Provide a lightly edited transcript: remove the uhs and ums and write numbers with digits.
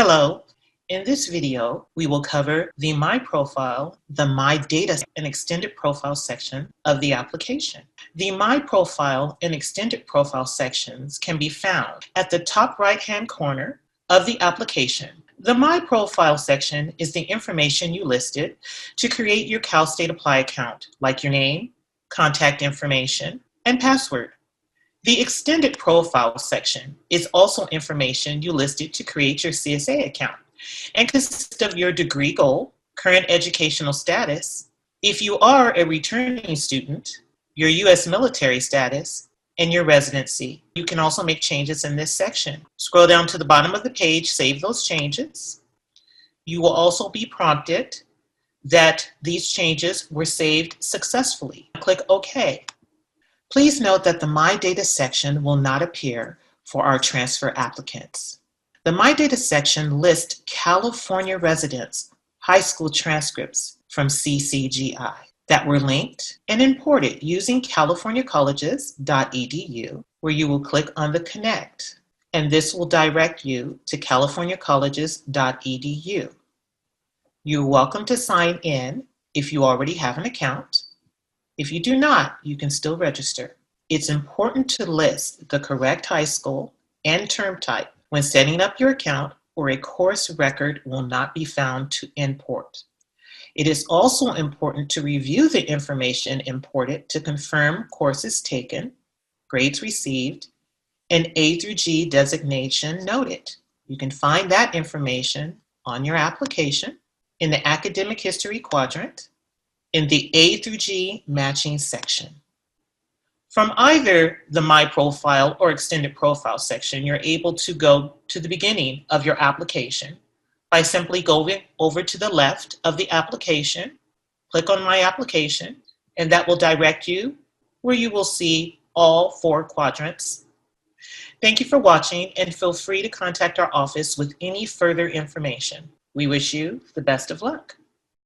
Hello. In this video, we will cover the My Profile, the My Data, and Extended Profile section of the application. The My Profile and Extended Profile sections can be found at the top right-hand corner of the application. The My Profile section is the information you listed to create your Cal State Apply account, like your name, contact information, and password. The Extended Profile section is also information you listed to create your CSA account and consists of your degree goal, current educational status, if you are a returning student, your U.S. military status, and your residency. You can also make changes in this section. Scroll down to the bottom of the page, save those changes. You will also be prompted that these changes were saved successfully. Click OK. Please note that the My Data section will not appear for our transfer applicants. The My Data section lists California residents' high school transcripts from CCGI that were linked and imported using californiacolleges.edu, where you will click on the Connect, and this will direct you to californiacolleges.edu. You're welcome to sign in if you already have an account. If you do not, you can still register. It's important to list the correct high school and term type when setting up your account, or a course record will not be found to import. It is also important to review the information imported to confirm courses taken, grades received, and A through G designation noted. You can find that information on your application in the Academic History quadrant, in the A through G matching section. From either the My Profile or Extended Profile section, you're able to go to the beginning of your application by simply going over to the left of the application, click on My Application, and that will direct you where you will see all 4 quadrants. Thank you for watching, and feel free to contact our office with any further information. We wish you the best of luck.